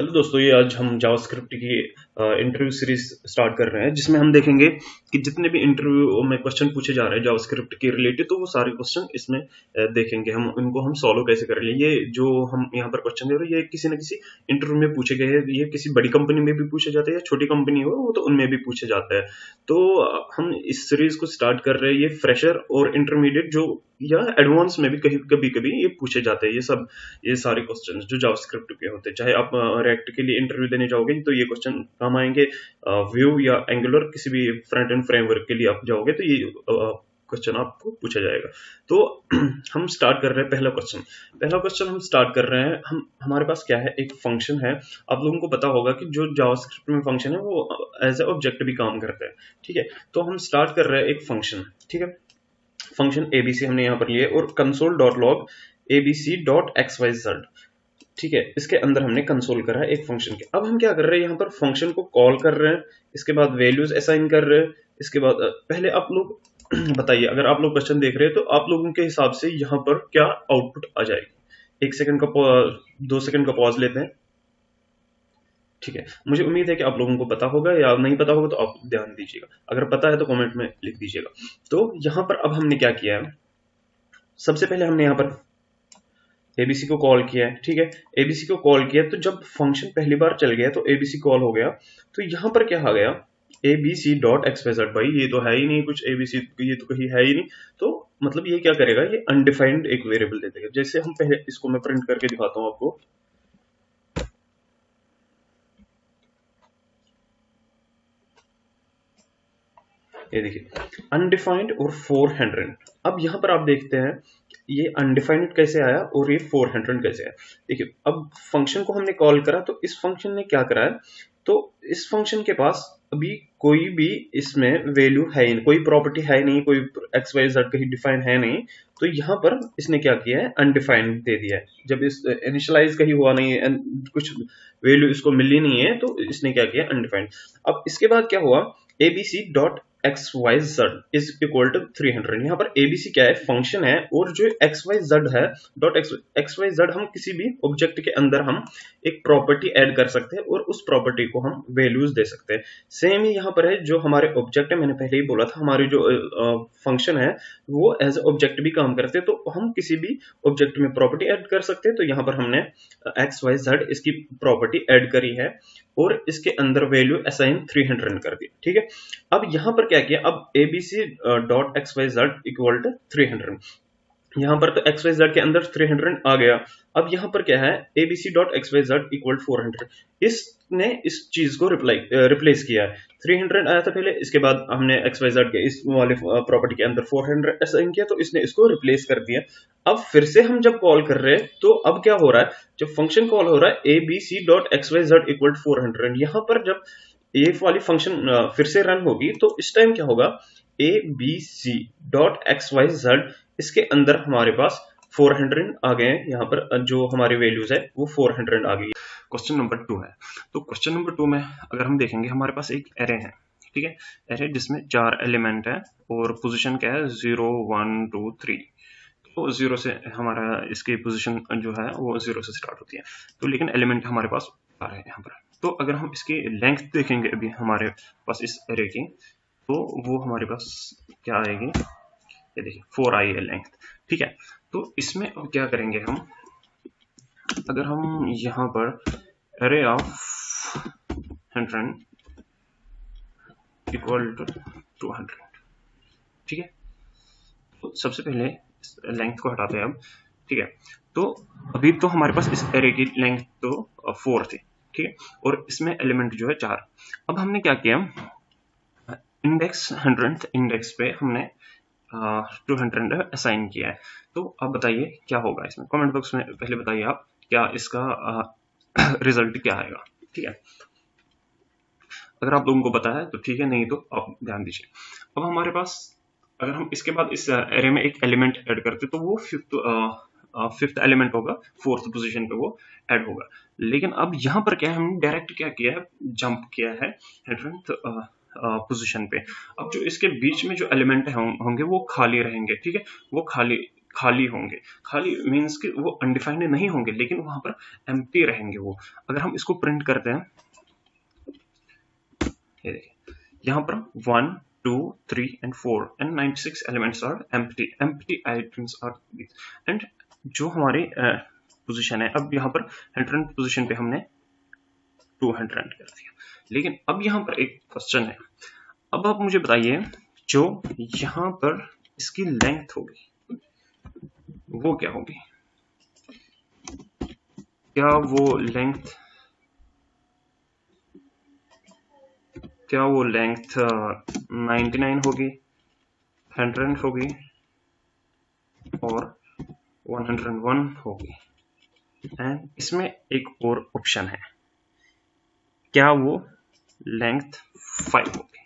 Hello दोस्तों, ये आज हम जावास्क्रिप्ट की इंटरव्यू सीरीज स्टार्ट कर रहे हैं जिसमें हम देखेंगे कि जितने भी इंटरव्यू में क्वेश्चन पूछे जा रहे हैं जावास्क्रिप्ट के रिलेटेड, तो वो सारे क्वेश्चन इसमें देखेंगे हम इनको हम सॉल्व कैसे करें। ये जो हम यहाँ पर क्वेश्चन दे रहे हैं ये किसी न किसी इंटरव्यू में पूछे गए हैं। ये किसी बड़ी कंपनी में भी पूछे जाते हैं या छोटी कंपनी हो वो तो उनमें भी पूछे जाता है। तो हम इस सीरीज को स्टार्ट कर रहे हैं। ये फ्रेशर और इंटरमीडिएट जो या एडवांस में भी कहीं कभी कभी ये पूछे जाते हैं। ये सारे क्वेश्चन जो जावास्क्रिप्ट के होते हैं, चाहे आप रिएक्ट के लिए इंटरव्यू देने जाओगे तो ये क्वेश्चन काम आएंगे। व्यू या एंगुलर किसी भी फ्रंट एंड फ्रेमवर्क के लिए आप जाओगे तो ये क्वेश्चन आपको पूछा जाएगा। तो हम स्टार्ट कर रहे हैं। पहला क्वेश्चन हम स्टार्ट कर रहे हैं। हम हमारे पास क्या है, एक फंक्शन है। आप लोगों को पता होगा कि जो जावास्क्रिप्ट में फंक्शन है वो एज ए ऑब्जेक्ट भी काम करता है। ठीक है, तो हम स्टार्ट कर रहे हैं एक फंक्शन। ठीक है, फंक्शन एबीसी हमने यहाँ पर लिए और console dot log abc dot x y z. ठीक है, इसके अंदर हमने कंसोल करा है एक फंक्शन के। अब हम क्या कर रहे हैं, यहाँ पर फंक्शन को कॉल कर रहे हैं, इसके बाद वैल्यूज असाइन कर रहे हैं। इसके बाद पहले आप लोग बताइए, अगर आप लोग क्वेश्चन देख रहे हैं तो आप लोगों के हिसाब से यहाँ पर क्या आउटपुट आ जाएगी। 1 सेकंड का 2 सेकंड का पॉज लेते हैं। ठीक है, मुझे उम्मीद है कि आप लोगों को पता होगा, या नहीं पता होगा तो आप ध्यान दीजिएगा, अगर पता है तो कमेंट में लिख दीजिएगा। तो यहाँ पर अब हमने क्या किया है, सबसे पहले हमने यहाँ पर एबीसी को कॉल किया है। ठीक है, एबीसी को कॉल किया तो जब फंक्शन पहली बार चल गया तो एबीसी कॉल हो गया। तो यहाँ पर क्या आ गया, abc dot x y z. भाई ये तो है ही नहीं कुछ, एबीसी ये तो कहीं है ही नहीं। तो मतलब ये क्या करेगा, ये अनडिफाइंड एक वेरिएबल दे देगा। जैसे हम पहले इसको मैं प्रिंट करके दिखाता हूँ आपको। ये देखिए, अनडिफाइंड और 400। अब यहाँ पर आप देखते हैं ये अनडिफाइंड कैसे आया और ये 400 कैसे आया। देखिए, अब फंक्शन को हमने कॉल करा तो इस फंक्शन ने क्या करा है, तो इस फंक्शन के पास अभी कोई भी इसमें वैल्यू है ही नहीं, कोई प्रॉपर्टी है नहीं, कोई एक्स वाई जेड कहीं डिफाइन है नहीं। तो यहाँ पर इसने क्या किया है, अनडिफाइंड दे दिया है। जब इस इनिशियलाइज कहीं हुआ नहीं है, कुछ वैल्यू इसको मिली नहीं है, तो इसने क्या किया, अनडिफाइंड। अब इसके बाद क्या हुआ, abc dot x y z is equal to 300। यहाँ पर एबीसी क्या है, फंक्शन है, और जो एक्स वाई जेड है डॉट एक्स वाई जेड, हम किसी भी ऑब्जेक्ट के अंदर हम एक प्रॉपर्टी ऐड कर सकते हैं और उस प्रॉपर्टी को हम वैल्यूज दे सकते हैं। सेम ही यहाँ पर है, जो हमारे ऑब्जेक्ट है, मैंने पहले ही बोला था, हमारी जो फंक्शन है वो एज ऑब्जेक्ट भी काम करते हैं। तो हम किसी भी ऑब्जेक्ट में प्रॉपर्टी ऐड कर सकते हैं। तो यहाँ पर हमने एक्स वाई जेड इसकी प्रॉपर्टी ऐड करी है और इसके अंदर वैल्यू असाइन 300 कर दी। ठीक है, अब यहाँ पर क्या किया, अब abc dot x y z equal to 300। यहाँ पर तो एक्स वाई जेड के अंदर 300 आ गया। अब यहाँ पर क्या है, abc dot x y z equal 400। इसने इस चीज को रिप्लेस किया है। 300 आया था पहले, इसके बाद हमने एक्स वाई जेड के इस वाले प्रॉपर्टी के अंदर 400 असाइन किया, तो इसने इसको रिप्लेस कर दिया। अब फिर से हम जब कॉल कर रहे हैं तो अब क्या हो रहा है, जब फंक्शन कॉल हो रहा है abc dot x y z equal 400, यहाँ पर जब ये वाली फंक्शन फिर से रन होगी तो इस टाइम क्या होगा, a b c dot x y z, इसके अंदर हमारे पास 400 आ गए हैं। यहाँ पर जो हमारी वैल्यूज है वो 400 आ गई। क्वेश्चन नंबर 2 है। तो क्वेश्चन नंबर 2 में अगर हम देखेंगे, हमारे पास एक एरे है। ठीक है, एरे जिसमें 4 एलिमेंट है और पोजीशन क्या है, 0 1 2 3। तो 0 से हमारा इसकी पोजीशन जो है वो 0 से स्टार्ट होती है। तो लेकिन एलिमेंट हमारे पास आ रहे हैं यहाँ पर। तो अगर हम इसकी लेंथ देखेंगे अभी हमारे पास इस एरे की, तो वो हमारे पास क्या आएगी, ये देखिए 4 आई है लेंथ। ठीक है, तो इसमें अब क्या करेंगे हम, अगर हम यहाँ पर एरे ऑफ 100 इक्वल टू 200। ठीक है, तो सबसे पहले लेंथ को हटाते हैं अब। ठीक है, तो अभी तो हमारे पास इस एरे की लेंथ तो 4 थी। ठीक है, और इसमें एलिमेंट जो है 4। अब हमने क्या किया, इंडेक्स 100 इंडेक्स पे हमने 200 असाइन किया है। तो अब बताइए क्या होगा इसमें, कमेंट बॉक्स में पहले बताइए आप, क्या इसका रिजल्ट क्या आएगा। ठीक है, अगर आप लोगों को पता है तो ठीक है, नहीं तो आप ध्यान दीजिए। अब हमारे पास अगर हम इसके बाद इस एरे में एक एलिमेंट ऐड करते तो वो फिफ्थ एलिमेंट होगा, 4th पोजीशन पे वो ऐड होगा। लेकिन अब यहाँ पर क्या है, हमने डायरेक्ट क्या किया है, जंप किया है 100th पोजीशन पे। अब जो इसके बीच में जो एलिमेंट होंगे वो खाली रहेंगे। ठीक है, वो खाली खाली होंगे। खाली मीन्स कि वो अनडिफाइंड नहीं होंगे, लेकिन वहां पर एम्प्टी रहेंगे वो। अगर हम इसको प्रिंट करते हैं, ये देखिए यहाँ पर 1 2 3 and 4 and 96 elements are empty items are these। And जो हमारी पोजीशन है, अब यहाँ पर 100 पोजीशन पे हमने 200 कर दिया। लेकिन अब यहाँ पर एक क्वेश्चन है, अब आप मुझे बताइए जो यहाँ पर इसकी लेंथ होगी वो क्या होगी? क्या वो लेंथ 99 होगी, 100 होगी और 101 होगी? एंड इसमें एक और ऑप्शन है, क्या वो लेंथ 5 होगी?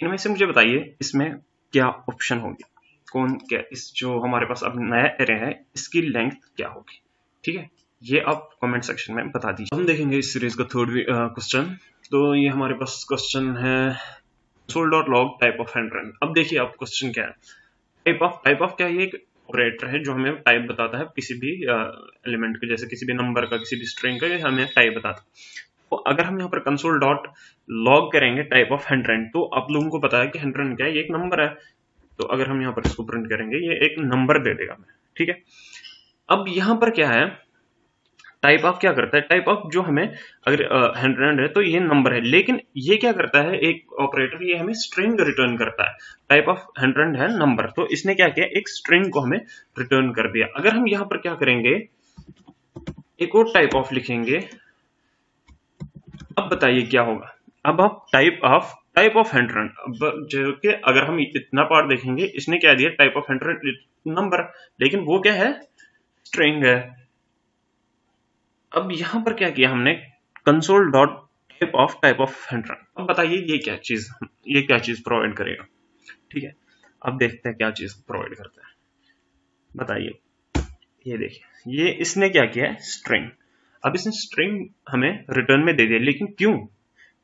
इनमें से मुझे बताइए इसमें क्या ऑप्शन होगी, कौन क्या इस जो हमारे पास अब नया एरे है इसकी लेंथ क्या होगी? ठीक है, ये आप कमेंट सेक्शन में बता दीजिए। हम देखेंगे इस सीरीज का थर्ड क्वेश्चन। तो ये हमारे पास क्वेश्चन है console.log टाइप ऑफ 100। अब देखिए आप क्वेश्चन क्या है, टाइप ऑफ क्या है? ये एक ऑपरेटर है जो हमें टाइप बताता है किसी भी एलिमेंट के, जैसे किसी भी नंबर का, किसी भी स्ट्रिंग का, ये हमें टाइप बताता है। तो अगर हम यहाँ पर console.log करेंगे टाइप ऑफ 100, तो आप लोगों को पता है कि 100 क्या है, ये एक नंबर है। तो अगर हम यहाँ पर इसको प्रिंट करेंगे ये एक नंबर दे देगा हमें, ठीक है। अब यहाँ पर क्या है, टाइप ऑफ क्या करता है? टाइप ऑफ जो हमें अगर 100 है तो ये नंबर है, लेकिन ये क्या करता है एक ऑपरेटर, ये हमें स्ट्रिंग रिटर्न करता है। टाइप ऑफ 100 है नंबर, तो इसने क्या किया, एक स्ट्रिंग को हमें रिटर्न कर दिया। अगर हम यहाँ पर क्या करेंगे, एक और टाइप ऑफ लिखेंगे, अब बताइए क्या होगा। अब आप टाइप ऑफ 100, अब जो कि अगर हम इतना पार्ट देखेंगे, इसने क्या दिया, टाइप ऑफ 100 नंबर, लेकिन वो क्या है, स्ट्रिंग है। अब यहां पर क्या किया हमने, कंसोल डॉट टाइप ऑफ 100। अब बताइए ये क्या चीज प्रोवाइड करेगा? ठीक है, अब देखते हैं क्या चीज प्रोवाइड करता है, बताइए। ये देखिए, ये इसने क्या किया है, स्ट्रिंग। अब इसने स्ट्रिंग हमें रिटर्न में दे दिया, लेकिन क्यों?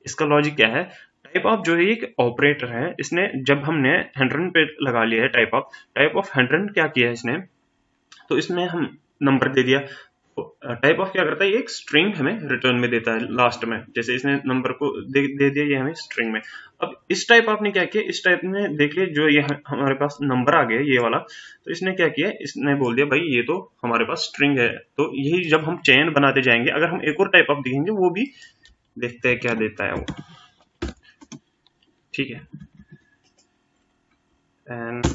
इसका लॉजिक क्या है, टाइप ऑफ जो है एक ऑपरेटर है, इसने जब हमने 100 पे लगा लिया है टाइप ऑफ 100 क्या किया है इसने, तो इसमें हम नंबर दे दिया। टाइप ऑफ क्या करता है, ये एक स्ट्रिंग हमें रिटर्न में देता है लास्ट में, जैसे इसने नंबर को दे दिया ये हमें स्ट्रिंग में। अब इस टाइप आपने क्या किया, इस टाइप में देख लिया जो ये हमारे पास नंबर आ गया ये वाला, तो इसने क्या किया, इसने बोल दिया भाई ये तो हमारे पास स्ट्रिंग है। तो यही जब हम चेन बनाते जाएंगे, अगर हम एक और टाइप ऑफ दिखेंगे वो भी देखते हैं क्या देता है वो, ठीक है। एंड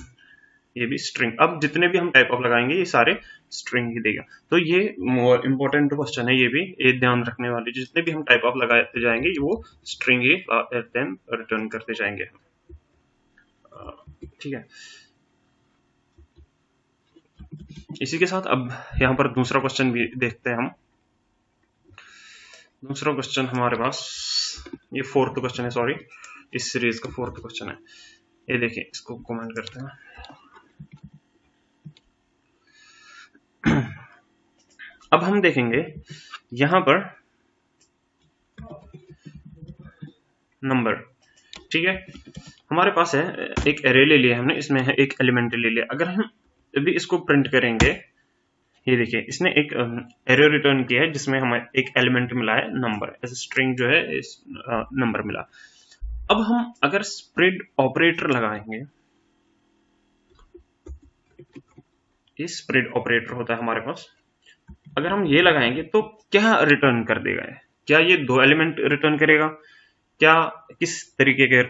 ये भी स्ट्रिंग, अब जितने भी हम टाइप ऑफ लगाएंगे ये सारे स्ट्रिंग ही देगा। तो ये मोर इंपॉर्टेंट क्वेश्चन है, ये भी एक ध्यान रखने वाली, जितने भी हम टाइप ऑफ लगाते जाएंगे वो स्ट्रिंग ही रिटर्न करते जाएंगे, ठीक है। इसी के साथ अब यहाँ पर दूसरा क्वेश्चन भी देखते हैं हम। दूसरा क्वेश्चन हमारे पास, ये फोर्थ क्वेश्चन है, सॉरी, इस सीरीज का फोर्थ क्वेश्चन है। ये देखिए, इसको कमेंट करते हैं। अब हम देखेंगे यहां पर नंबर, ठीक है। हमारे पास है एक एरे ले लिया हमने, इसमें है एक एलिमेंट ले लिया। अगर हम अभी इसको प्रिंट करेंगे, ये देखिए इसने एक एरे रिटर्न किया है जिसमें हमें एक एलिमेंट मिला है नंबर, ऐसे स्ट्रिंग जो है इस नंबर मिला। अब हम अगर स्प्रेड ऑपरेटर लगाएंगे, ये स्प्रेड ऑपरेटर होता है हमारे पास, अगर हम ये लगाएंगे तो क्या रिटर्न कर देगा? क्या ये 2 एलिमेंट रिटर्न करेगा? क्या किस तरीके के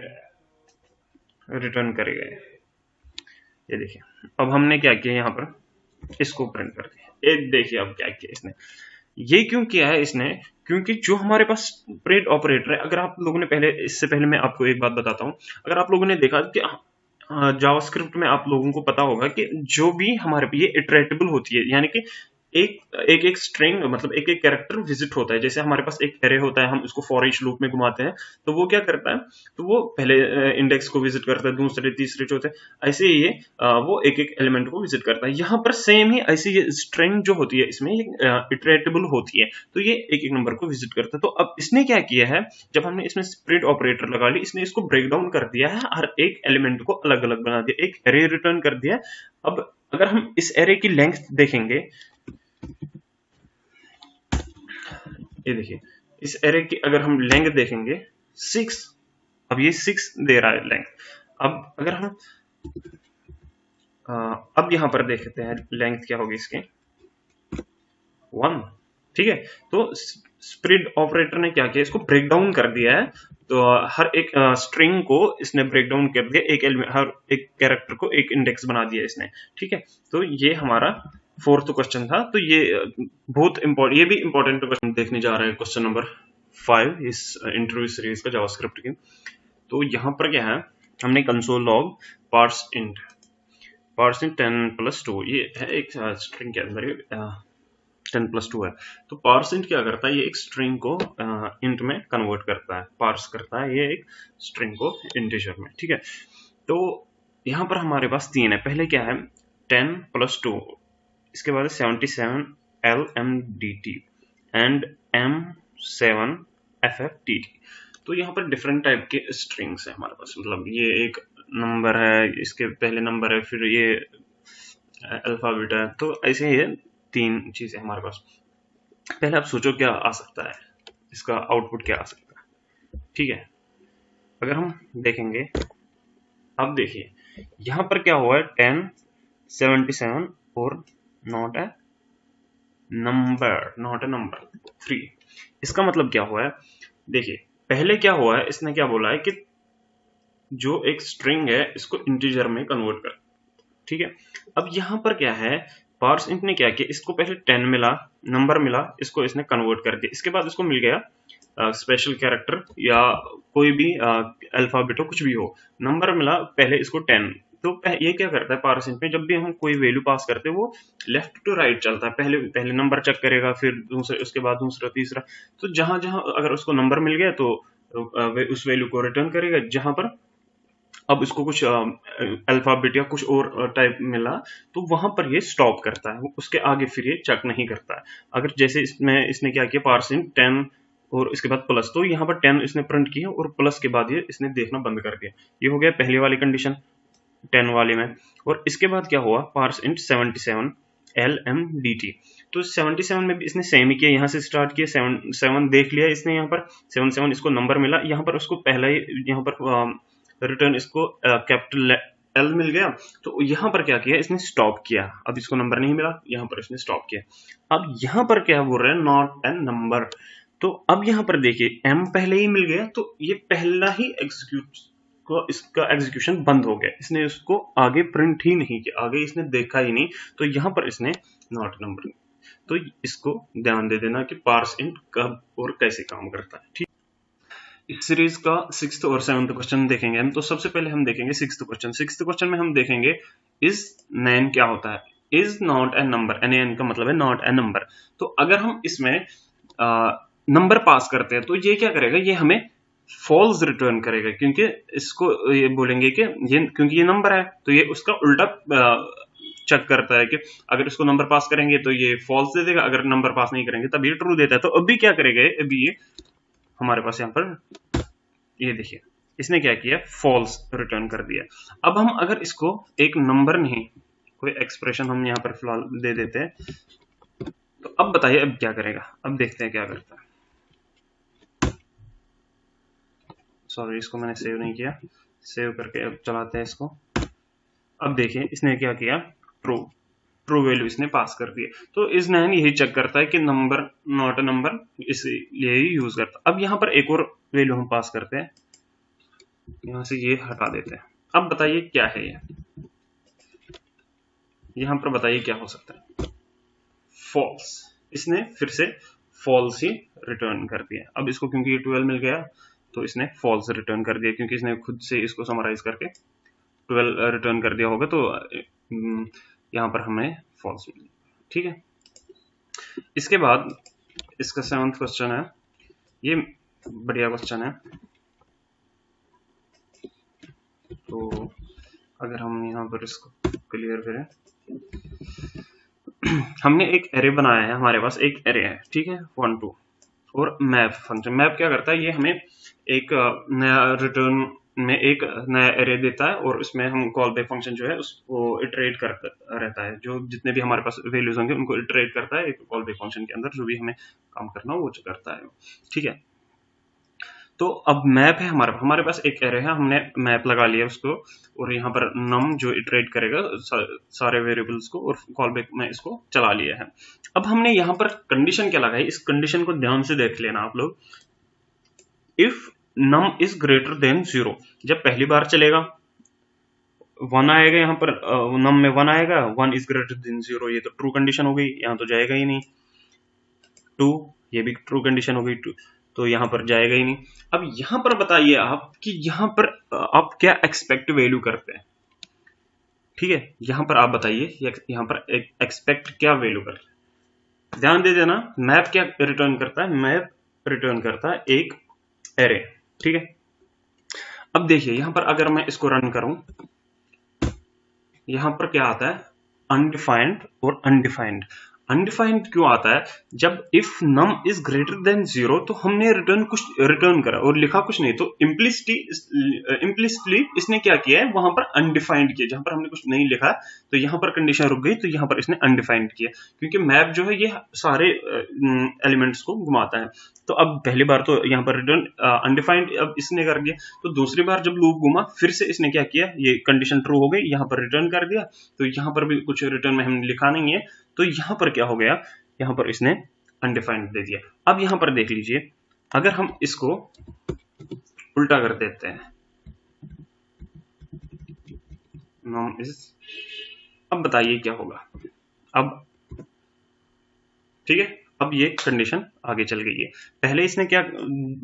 रिटर्न करेगा? ये देखिए, अब हमने क्या किया, यहाँ पर इसको प्रिंट कर दिया। ये देखिए अब क्या किया इसने, ये क्यों किया है इसने, क्योंकि जो हमारे पास स्प्रेड ऑपरेटर है, अगर आप लोगों ने पहले, इससे पहले मैं आपको एक बात बताता हूँ, अगर आप लोगों ने देखा कि जावास्क्रिप्ट में आप लोगों को पता होगा कि जो भी हमारे पे ये इटरेटेबल होती है, यानी कि एक स्ट्रिंग मतलब एक कैरेक्टर विजिट होता है। जैसे हमारे पास एक एरे होता है, हम इसको फॉर ईच लूप में घुमाते हैं, तो वो क्या करता है, तो वो पहले इंडेक्स को विजिट करता है, दूसरे तीसरे चौथे, ऐसे ही ये वो एक एलिमेंट को विजिट करता है। यहाँ पर सेम ही ऐसी ये स्ट्रिंग जो होती है इसमें इटरेटेबल होती है, तो ये एक नंबर को विजिट करता है। तो अब इसने क्या किया है, जब हमने इसमें स्प्रेड ऑपरेटर लगा ली, इसने इसको ब्रेक डाउन कर दिया है, हर एक एलिमेंट को अलग अलग बना दिया, एक एरे रिटर्न कर दिया। अब अगर हम इस एरे की लेंथ देखेंगे, ये देखिए इस एरे की अगर हम लेंथ देखेंगे 6, अब ये 6 दे रहा है लेंथ। अब अगर हम अब यहां पर देखते हैं लेंथ क्या होगी इसकी, 1, ठीक है। तो स्प्लिट ऑपरेटर ने क्या किया, इसको ब्रेक डाउन कर दिया है। तो हर एक स्ट्रिंग को इसने ब्रेक डाउन कर दिया, एक एलिमेंट हर एक कैरेक्टर को एक इंडेक्स बना दिया इसने, ठीक है। तो ये हमारा फोर्थ क्वेश्चन था। तो ये बहुत इंपॉर्टेंट, ये भी इंपॉर्टेंट क्वेश्चन देखने जा रहे हैं, क्वेश्चन नंबर 5 इस इंटरव्यू सीरीज का जावास्क्रिप्ट की। तो यहाँ पर क्या है, हमने कंसोल लॉग पार्स इंट 10+2, ये है एक स्ट्रिंग के अंदर 10+2 है। तो पार्स इंट क्या करता है, ये एक स्ट्रिंग को इंट में कन्वर्ट करता है, पार्स करता है ये एक स्ट्रिंग को इंटीजर में, ठीक है। तो यहाँ पर हमारे पास 3 है। पहले क्या है 10+2, इसके बाद 77 LMDT एंड M7 FFTT। तो यहाँ पर डिफरेंट टाइप के स्ट्रिंग्स है हमारे पास, मतलब ये एक नंबर है, इसके पहले नंबर है, फिर ये अल्फाबेट है। तो ऐसे ही 3 चीजें हमारे पास। पहले आप सोचो क्या आ सकता है, इसका आउटपुट क्या आ सकता है, ठीक है। अगर हम देखेंगे, अब देखिए यहां पर क्या हुआ है 10, 77 और नॉट ए नंबर 3। इसका मतलब क्या हुआ है, देखिए पहले क्या हुआ है, इसने क्या बोला है कि जो एक स्ट्रिंग है इसको इंटीजर में कन्वर्ट कर, ठीक है। अब यहां पर क्या है, पार्स इंट ने क्या किया, इसको पहले 10 मिला, नंबर मिला, इसको इसने कन्वर्ट कर दिया। इसके बाद इसको मिल गया स्पेशल कैरेक्टर या कोई भी अल्फाबेट हो, कुछ भी हो, नंबर मिला, पहले इसको 10। तो ये क्या करता है पार्स इंट में, जब भी हम कोई वैल्यू पास करते हैं वो लेफ्ट टू राइट चलता है, पहले नंबर चेक करेगा, फिर दूसरे, उसके बाद दूसरा, तीसरा। तो जहां जहां अगर उसको नंबर मिल गया तो उस वैल्यू को रिटर्न करेगा। जहां पर अब इसको कुछ अल्फाबेट या कुछ और टाइप मिला तो वहां पर ये स्टॉप करता है, उसके आगे फिर ये चेक नहीं करता है। अगर जैसे इसमें इसने क्या किया, पार्सिंग 10 और इसके बाद प्लस, तो यहाँ पर 10 इसने प्रिंट किया और प्लस के बाद ये इसने देखना बंद कर दिया। ये हो गया पहली वाली कंडीशन 10 वाले में। और इसके बाद क्या हुआ, पार्स इंट 77 LMDT। तो 77 में भी इसने सेम ही किया, यहाँ से स्टार्ट किया, 7 देख लिया इसने, यहाँ पर 77 इसको नंबर मिला, यहाँ पर उसको पहला ही यहाँ पर रिटर्न इसको कैपिटल एल मिल गया। तो यहाँ पर क्या किया, इसने स्टॉप किया, अब इसको नंबर नहीं मिला, यहाँ पर इसने स्टॉप किया। अब यहाँ पर क्या बोल रहे हैं, नॉट एन नंबर। तो अब यहाँ पर देखिए एम पहले ही मिल गया, तो ये पहला ही एग्जीक्यूट को, इसका एग्जीक्यूशन बंद हो गया, इसने उसको आगे प्रिंट ही नहीं किया, आगे इसने देखा ही नहीं। तो यहाँ पर इसने नॉट नंबर। तो इसको ध्यान दे देना कि पार्स इंट कब और कैसे काम करता है, ठीक। इस सीरीज का 6th और 7th क्वेश्चन देखेंगे हम। तो सबसे पहले हम देखेंगे 6th क्वेश्चन। 6th क्वेश्चन में हम देखेंगे इज नैन क्या होता है, is not a number, N का मतलब है नॉट ए नंबर। तो अगर हम इसमें नंबर पास करते हैं तो ये क्या करेगा, ये हमें फॉल्स रिटर्न करेगा, क्योंकि इसको ये बोलेंगे कि ये क्योंकि ये नंबर है तो ये उसका उल्टा चेक करता है कि अगर इसको नंबर पास करेंगे तो ये फॉल्स दे देगा, अगर नंबर पास नहीं करेंगे तब ये ट्रू देता है। तो अभी क्या करेगा, अभी ये हमारे पास यहाँ पर ये देखिए इसने क्या किया, फॉल्स रिटर्न कर दिया। अब हम अगर इसको एक नंबर नहीं, कोई एक्सप्रेशन हम यहाँ पर फिलहाल दे देते हैं, तो अब बताइए अब क्या करेगा, अब देखते हैं क्या करता है। सॉरी इसको मैंने सेव नहीं किया, सेव करके अब चलाते हैं इसको। अब देखिए इसने क्या किया, ट्रू वैल्यू इसने पास कर दी। तो इस नैन यही चेक करता है कि नंबर नॉट अ नंबर, इसलिए ही यूज करता है। अब यहाँ पर एक और वैल्यू हम पास करते हैं, यहां से ये हटा देते हैं। अब बताइए क्या है ये, यहां पर बताइए क्या हो सकता है, फॉल्स। इसने फिर से फॉल्स ही रिटर्न कर दिया। अब इसको क्योंकि ये 12 मिल गया तो इसने फॉल्स रिटर्न कर दिया, क्योंकि इसने खुद से इसको समराइज करके 12 रिटर्न कर दिया होगा। तो यहां पर हमें फॉल्स मिल गया, ठीक है। इसके बाद इसका 7th क्वेश्चन है, ये बढ़िया क्वेश्चन है। तो अगर हम यहाँ पर इसको क्लियर करें, हमने एक एरे बनाया है, हमारे पास एक एरे है, ठीक है, 1 2 और मैप फंक्शन। मैप क्या करता है, ये हमें एक नया रिटर्न में एक नया एरे देता है और उसमें हम कॉल बैक फंक्शन जो है उसको इटरेट करता रहता है, जो जितने भी हमारे पास वैल्यूज होंगे उनको इटरेट करता है एक कॉल बैक फंक्शन के अंदर, जो भी हमें काम करना हो वो करता है। ठीक है, तो अब मैप है हमारे पास एक एरे है, हमने मैप लगा लिया उसको, और यहाँ पर नम जो इटरेट करेगा सारे वेरिएबल्स को, और कॉल बैक में इसको चला लिया है। अब हमने यहाँ पर कंडीशन क्या लगाई, इस कंडीशन को ध्यान से देख लेना आप लोग। If num is greater than 0, जब पहली बार चलेगा 1 आएगा, यहाँ पर नम में 1 आएगा, 1 इज ग्रेटर देन 0, ये तो ट्रू कंडीशन हो गई, यहाँ तो जाएगा ही नहीं। 2, ये भी ट्रू कंडीशन हो गई, 2 तो यहाँ पर जाएगा ही नहीं। अब यहाँ पर बताइए आप कि यहाँ पर आप क्या एक्सपेक्ट वैल्यू करते हैं। ठीक है, यहाँ पर आप बताइए यहाँ पर एक्सपेक्ट क्या वैल्यू करते हैं। ध्यान दे देना, मैप क्या रिटर्न करता है, मैप रिटर्न करता है एक एरे। ठीक है, अब देखिए यहाँ पर अगर मैं इसको रन करूं, यहां पर क्या आता है, अनडिफाइंड और अनडिफाइंड। अनडिफाइंड क्यों आता है, जब if num is greater than 0 तो हमने कुछ रिटर्न करा और लिखा कुछ नहीं, तो इम्प्लिसिटली इसने क्या किया है, वहां पर अनडिफाइंड किया, जहां पर हमने कुछ नहीं लिखा तो यहां पर कंडीशन रुक गई, तो यहां पर इसने अनडिफाइंड किया, क्योंकि मैप जो है ये सारे एलिमेंट्स को घुमाता है। तो अब पहली बार तो यहाँ पर रिटर्न अनडिफाइंड अब इसने कर दिया, तो दूसरी बार जब लूप घुमा फिर से इसने क्या किया, ये कंडीशन ट्रू हो गई, यहाँ पर रिटर्न कर दिया, तो यहाँ पर भी कुछ रिटर्न में हमने लिखा नहीं है, तो यहाँ पर क्या हो गया, यहाँ पर इसने अनडिफाइंड दे दिया। अब यहाँ पर देख लीजिए, अगर हम इसको उल्टा कर देते हैं, नम इज, अब बताइए क्या होगा। अब ठीक है, अब ये कंडीशन आगे चल गई है। पहले इसने क्या,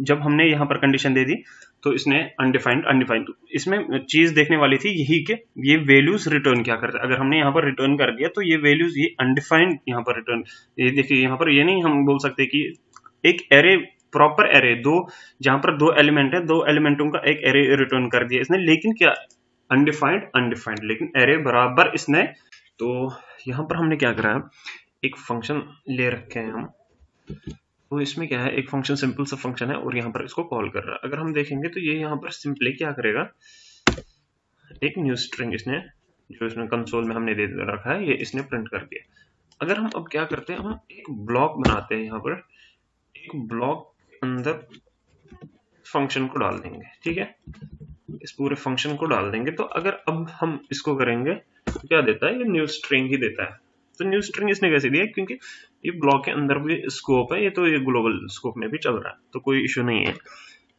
जब हमने यहाँ पर कंडीशन दे दी तो इसने अनडिफाइंड, इसमें चीज देखने वाली थी यही कि ये वैल्यूज रिटर्न क्या करता है। अगर हमने यहाँ पर रिटर्न कर दिया तो ये वैल्यूज, ये अनडिफाइंड यहाँ पर रिटर्न, ये देखिए यहाँ पर ये नहीं हम बोल सकते कि एक एरे, प्रॉपर एरे, जहां पर 2 एलिमेंट है, 2 एलिमेंटों का एक एरे रिटर्न कर दिया इसने, लेकिन क्या अनडिफाइंड, लेकिन एरे बराबर इसने। तो यहाँ पर हमने क्या करा, एक फंक्शन ले रखे हैं हम, तो इसमें क्या है, एक फंक्शन सिंपल सा फंक्शन है और यहाँ पर इसको कॉल कर रहा है। अगर हम देखेंगे तो ये यहाँ पर सिंपली क्या करेगा, एक न्यू स्ट्रिंग इसने, जो इसमें कंसोल में हमने दे रखा है, ये इसने प्रिंट कर दिया। अगर हम अब क्या करते हैं, हम एक ब्लॉक बनाते हैं, यहाँ पर एक ब्लॉक के अंदर फंक्शन को डाल देंगे। ठीक है, इस पूरे फंक्शन को डाल देंगे, तो अगर अब हम इसको करेंगे तो क्या देता है, ये न्यू स्ट्रिंग ही देता है। तो न्यू स्ट्रिंग इसने कैसे दिया, क्योंकि ये ब्लॉक के अंदर भी स्कोप है, ये तो ये ग्लोबल स्कोप में भी चल रहा है, तो कोई इश्यू नहीं है।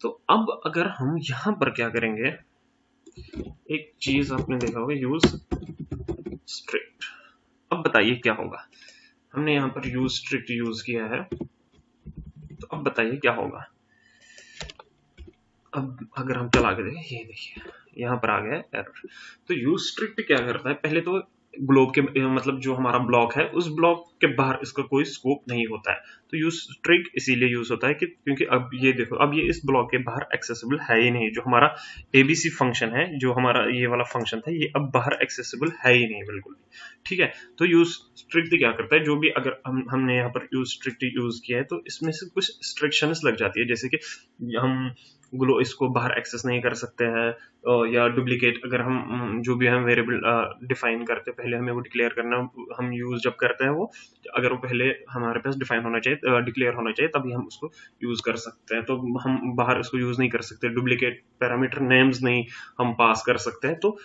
तो अब अगर हम यहाँ पर क्या करेंगे, एक चीज आपने देखा होगा, यूज स्ट्रिक्ट। अब बताइए क्या होगा, हमने यहाँ पर यूज स्ट्रिक्ट यूज किया है, तो अब बताइए क्या होगा। अब अगर हम चला के देखें, ये देखिए यहाँ पर आ गया एरर। तो यूज स्ट्रिक्ट क्या करता है, पहले तो ग्लोब के मतलब जो हमारा ब्लॉक है उस ब्लॉक के बाहर इसका कोई स्कोप नहीं होता है, तो यूज स्ट्रिक्ट इसीलिए यूज होता है कि क्योंकि अब ये देखो, अब ये इस ब्लॉक के बाहर एक्सेसिबल है ही नहीं, जो हमारा एबीसी फंक्शन है, जो हमारा ये वाला फंक्शन था, ये अब बाहर एक्सेसिबल है ही नहीं बिल्कुल भी। ठीक है, तो यूज स्ट्रिक्ट क्या करता है, जो भी अगर हमने यहाँ पर यूज स्ट्रिक्ट यूज किया है तो इसमें से कुछ स्ट्रिक्शंस लग जाती है, जैसे कि हम इसको बाहर एक्सेस नहीं कर सकते हैं, या डुप्लीकेट, अगर हम जो भी हम वेरिएबल डिफाइन करते हैं पहले हमें वो डिक्लेयर करना, हम यूज जब करते हैं वो, अगर वो पहले हमारे पास डिफाइन होना चाहिए, डिक्लेयर होना चाहिए, तभी हम उसको यूज कर सकते हैं। तो हम बाहर इसको यूज नहीं कर सकते, डुप्लीकेट पैरामीटर नेम्स नहीं हम पास कर सकते हैं, तो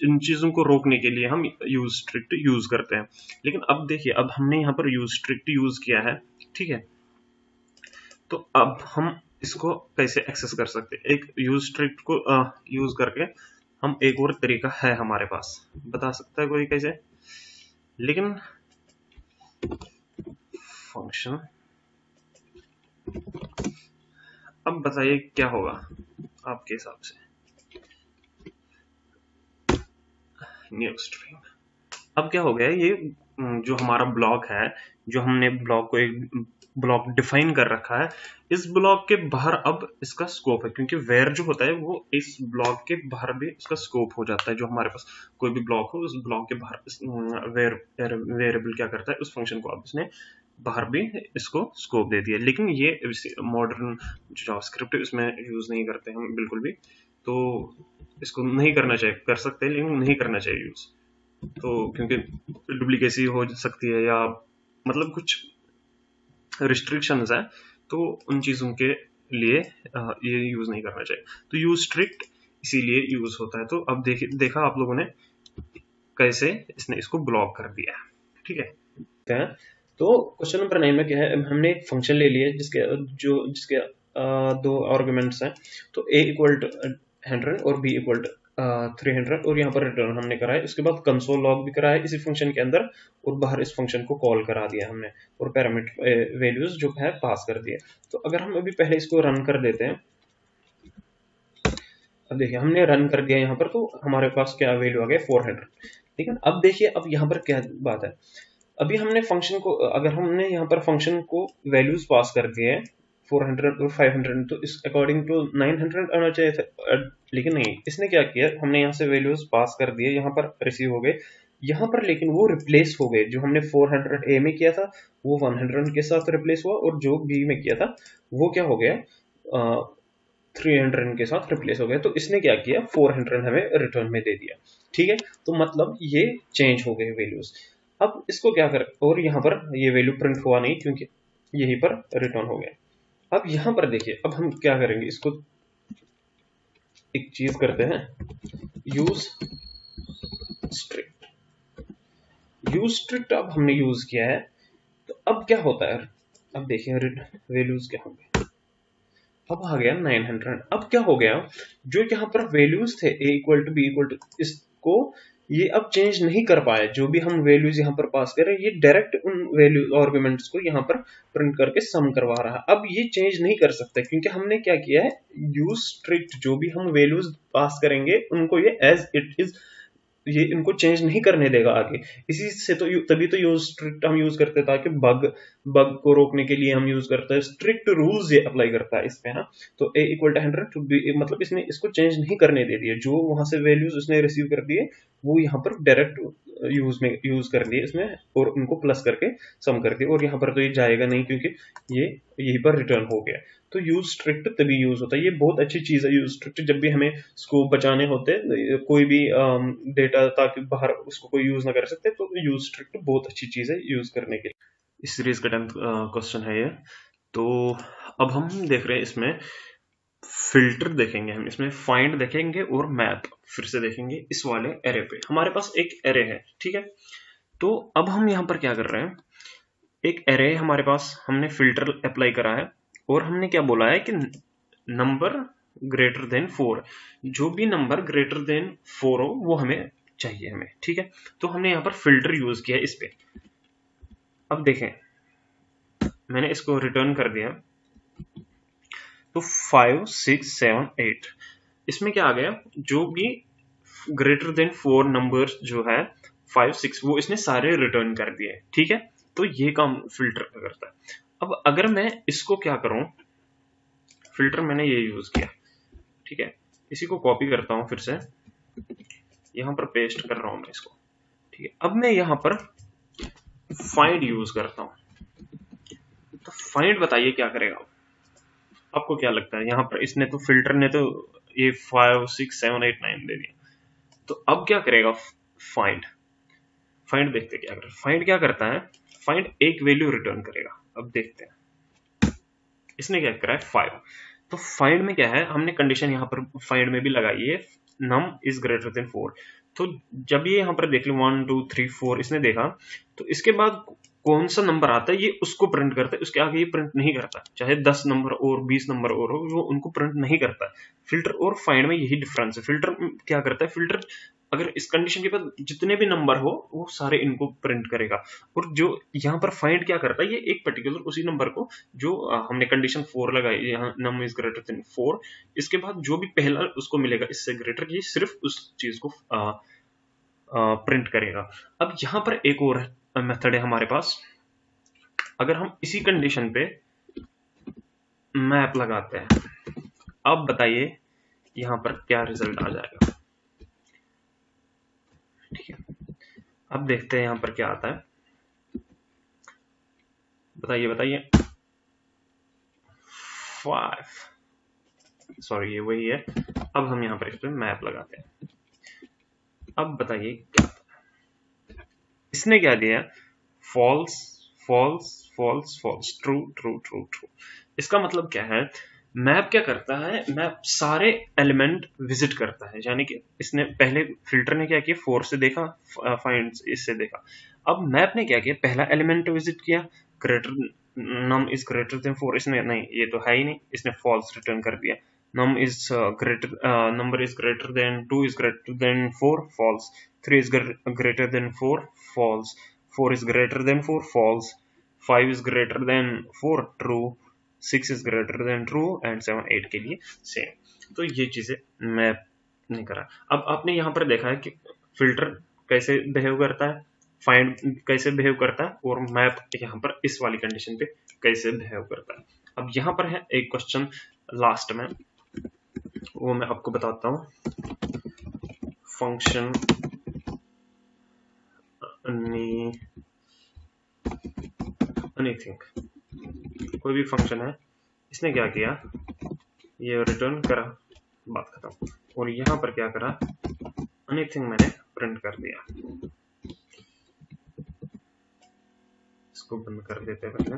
इन चीजों को रोकने के लिए हम यूज स्ट्रिक्ट यूज करते हैं। लेकिन अब देखिए, अब हमने यहाँ पर यूज स्ट्रिक्ट यूज किया है, ठीक है, तो अब हम इसको कैसे एक्सेस कर सकते हैं, एक यूज स्ट्रिक्ट को यूज करके हम, एक और तरीका है हमारे पास, बता सकता है कोई कैसे, लेकिन फंक्शन, अब बताइए क्या होगा आपके हिसाब से, न्यू स्ट्रिंग। अब क्या हो गया, ये जो हमारा ब्लॉक है, जो हमने ब्लॉक को एक ब्लॉक डिफाइन कर रखा है, इस ब्लॉक के बाहर अब इसका स्कोप है, क्योंकि वेयर जो होता है वो इस ब्लॉक के बाहर भी इसका स्कोप हो जाता है। जो हमारे पास कोई भी ब्लॉक हो, उस ब्लॉक के बाहर वेरिएबल क्या करता है, उस फंक्शन को अब इसने बाहर भी इसको स्कोप दे दिया। लेकिन ये मॉडर्न जो जावास्क्रिप्ट है उसमें यूज नहीं करते हम बिल्कुल भी, तो इसको नहीं करना चाहिए, कर सकते हैं लेकिन नहीं करना चाहिए यूज, तो क्योंकि डुप्लीकेसी हो सकती है या मतलब कुछ रिस्ट्रिक्शंस है, तो उन चीज़ों के लिए ये यूज़ नहीं करना चाहिए। तो यूज स्ट्रिक्ट इसीलिए यूज़ होता है। तो अब देखा आप लोगों ने कैसे इसने इसको ब्लॉक कर दिया, ठीक है। तो क्वेश्चन नंबर 9 में क्या है, हमने एक फंक्शन ले लिया जिसके दो आर्गुमेंट्स हैं। तो a इक्वल टू 100 और b इक्वल टू 300 और यहाँ पर रिटर्न हमने करा है। उसके बाद कंसोल लॉग भी करा है इसी फंक्शन के अंदर और बाहर इस फंक्शन को कॉल करा दिया हमने और पैरामीटर वैल्यूज जो है पास कर दिए। तो अगर हम अभी पहले इसको रन कर देते हैं, अब देखिए हमने रन कर दिया यहाँ पर, तो हमारे पास क्या वैल्यू आ गया 400, ठीक है। अब देखिए अब यहाँ पर क्या बात है, अभी हमने फंक्शन को, अगर हमने यहाँ पर फंक्शन को वैल्यूज पास कर दिए हैं 400 और 500, तो इस अकॉर्डिंग टू 900 आना चाहिए था, लेकिन नहीं, इसने क्या किया, हमने यहाँ से वैल्यूज पास कर दिए, यहाँ पर रिसीव हो गए यहाँ पर, लेकिन वो रिप्लेस हो गए। जो हमने 400 ए में किया था वो 100 के साथ रिप्लेस हुआ और जो बी में किया था वो क्या हो गया, 300 के साथ रिप्लेस हो गया। तो इसने क्या किया, 400 हमें रिटर्न में दे दिया, ठीक है। तो मतलब ये चेंज हो गए वैल्यूज। अब इसको क्या कर, और यहाँ पर ये वैल्यू प्रिंट हुआ नहीं क्योंकि यहीं पर रिटर्न हो गया। अब यहाँ पर देखिए अब हम क्या करेंगे, इसको एक चीज करते हैं, यूज स्ट्रिक्ट। यूज स्ट्रिक्ट अब हमने यूज किया है, तो अब क्या होता है, अब देखिए वैल्यूज क्या होंगे, अब आ गया 900। अब क्या हो गया, जो यहाँ पर वैल्यूज थे a equal to b equal to, इसको ये अब चेंज नहीं कर पाए। जो भी हम वैल्यूज यहाँ पर पास कर रहे हैं ये डायरेक्ट उन वैल्यू आर्गुमेंट्स को यहाँ पर प्रिंट करके सम करवा रहा है। अब ये चेंज नहीं कर सकते क्योंकि हमने क्या किया है, यूज स्ट्रिक्ट। जो भी हम वैल्यूज पास करेंगे उनको ये एज इट इज, ये इनको चेंज नहीं करने देगा आगे। इसी से तो तभी तो यूज स्ट्रिक्ट हम यूज करते हैं, ताकि बग को रोकने के लिए हम यूज करते हैं। स्ट्रिक्ट रूल्स ये अप्लाई करता है इस पे ना। तो a equal to 100 to b, मतलब इसने इसको चेंज नहीं करने दे दिया। जो वहां से वैल्यूज उसने रिसीव कर दिए वो यहाँ पर डायरेक्ट यूज में यूज कर लिए इसमें और उनको प्लस करके सम कर दिया। और यहाँ पर तो ये जाएगा नहीं क्योंकि ये यहीं पर रिटर्न हो गया। तो यूज स्ट्रिक्ट तभी यूज होता है, ये बहुत अच्छी चीज है यूज स्ट्रिक्ट। जब भी हमें स्कोप बचाने होते हैं कोई भी डेटा, ताकि बाहर उसको कोई यूज ना कर सकते, तो यूज स्ट्रिक्ट बहुत अच्छी चीज है यूज करने के लिए। इस सीरीज का 10th क्वेश्चन है ये। तो अब हम देख रहे हैं इसमें फिल्टर देखेंगे, हम इसमें फाइंड देखेंगे और मैप फिर से देखेंगे इस वाले एरे पे। हमारे पास एक एरे है, ठीक है। तो अब हम यहाँ पर क्या कर रहे हैं, एक एरे हमारे पास, हमने फिल्टर अप्लाई करा है और हमने क्या बोला है कि नंबर ग्रेटर देन 4, जो भी नंबर ग्रेटर देन 4 हो वो हमें चाहिए हमें, ठीक है। तो हमने यहाँ पर फिल्टर यूज किया इस पे। अब देखें मैंने इसको रिटर्न कर दिया, तो 5 6 7 8, इसमें क्या आ गया, जो भी ग्रेटर देन 4 नंबर्स जो है 5 6 वो इसने सारे रिटर्न कर दिए, ठीक है। तो ये काम फिल्टर करता है। अब अगर मैं इसको क्या करूं, फिल्टर मैंने ये यूज किया, ठीक है। इसी को कॉपी करता हूं, फिर से यहां पर पेस्ट कर रहा हूं मैं इसको, ठीक है। अब मैं यहां पर फाइंड यूज करता हूं। तो फाइंड बताइए क्या करेगा, आपको क्या लगता है। यहां पर इसने तो फिल्टर ने तो ये 5 6 7 8 9 दे दिया, तो अब क्या करेगा फाइंड। फाइंड देखते क्या कर, फाइंड क्या करता है, फाइंड एक वैल्यू रिटर्न करेगा। अब देखते हैं इसने क्या करा है 5। तो फाइंड में क्या है, हमने कंडीशन यहाँ पर फाइंड में भी लगाई है, नम इज ग्रेटर देन 4। तो जब ये यहाँ पर देख लो 1 2 3 4 इसने देखा, तो इसके बाद कौन सा नंबर आता है ये उसको प्रिंट करता है, उसके आगे ये प्रिंट नहीं करता। चाहे 10 नंबर और 20 नंबर और हो, वो उनको प्रिंट नहीं करता। फिल्टर और फाइंड में यही डिफरेंस है। फिल्टर क्या करता है, फिल्टर अगर इस कंडीशन के बाद जितने भी नंबर हो वो सारे इनको प्रिंट करेगा। और जो यहाँ पर फाइंड क्या करता है, ये एक पर्टिकुलर उसी नंबर को जो हमने कंडीशन 4 लगाई, यहाँ नम इज ग्रेटर देन 4, इसके बाद जो भी पहला उसको मिलेगा इससे ग्रेटर, ये सिर्फ उस चीज को प्रिंट करेगा। अब यहाँ पर एक और मेथड है हमारे पास। अगर हम इसी कंडीशन पे मैप लगाते हैं, अब बताइए यहाँ पर क्या रिजल्ट आ जाएगा, ठीक है। अब देखते हैं यहाँ पर क्या आता है, बताइए बताइए। 5 सॉरी ये वही है। अब हम यहाँ पर इस पर मैप लगाते हैं। अब बताइए क्या इसने क्या दिया, false false false false, true true true true. इसका मतलब क्या है, मैप क्या करता है, मैप सारे एलिमेंट विजिट करता है, यानी कि इसने पहले फिल्टर ने क्या किया, 4 से देखा, फाइंड इससे देखा। अब मैप ने क्या किया, पहला एलिमेंट विजिट किया, greater num is greater than 4, इसने नहीं, ये तो है ही नहीं, इसने फॉल्स रिटर्न कर दिया। num is greater number is greater than 2 is greater than 4, false। 3 is greater than 4, false। 4 is greater than 4, false। 5 is greater than 4, true। 6 is greater than true and 7 8 के लिए सेम। तो ये चीजें map नहीं करा। अब आपने यहाँ पर देखा है कि फिल्टर कैसे बिहेव करता है, फाइंड कैसे बिहेव करता है, और मैप यहाँ पर इस वाली कंडीशन पे कैसे बिहेव करता है। अब यहाँ पर है एक क्वेश्चन लास्ट में, वो मैं आपको बताता हूँ। फंक्शन एनीथिंग, कोई भी फंक्शन है, इसने क्या किया, ये रिटर्न करा, बात खत्म। और यहाँ पर क्या करा, एनीथिंग मैंने प्रिंट कर दिया। इसको बंद कर देते हैं पहले।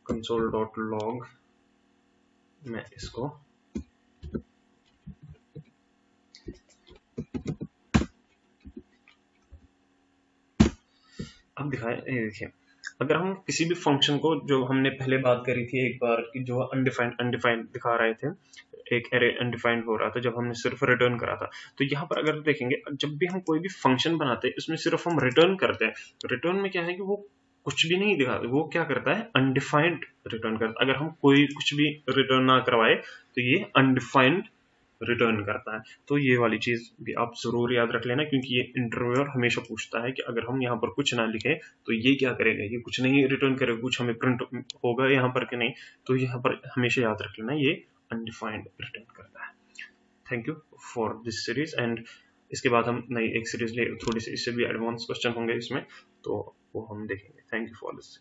console.log मैं इसको अब दिखाए, देखिए अगर हम किसी भी फंक्शन को, जो हमने पहले बात करी थी एक बार कि जो अनडिफाइंड दिखा रहे थे, एक एरे अनडिफाइंड हो रहा था जब हमने सिर्फ रिटर्न करा था, तो यहाँ पर अगर देखेंगे, जब भी हम कोई भी फंक्शन बनाते हैं इसमें सिर्फ हम रिटर्न करते हैं। रिटर्न में क्या है कि वो कुछ भी नहीं दिखा, वो क्या करता है, अनडिफाइंड रिटर्न करता है। अगर हम कोई कुछ भी रिटर्न ना करवाए तो ये अनडिफाइंड रिटर्न करता है। तो ये वाली चीज भी आप जरूर याद रख लेना, क्योंकि ये इंटरव्यूअर हमेशा पूछता है कि अगर हम यहाँ पर कुछ ना लिखे तो ये क्या करेगा, ये कुछ नहीं रिटर्न करेगा, कुछ हमें प्रिंट होगा यहाँ पर कि नहीं। तो यहाँ पर हमेशा याद रख लेना, ये अनडिफाइंड रिटर्न करता है। Thank you for this series, and इसके बाद हम नई एक सीरीज ले, थोड़ी सी इससे भी एडवांस क्वेश्चन होंगे इसमें, तो वो हम देखेंगे। Thank you for this.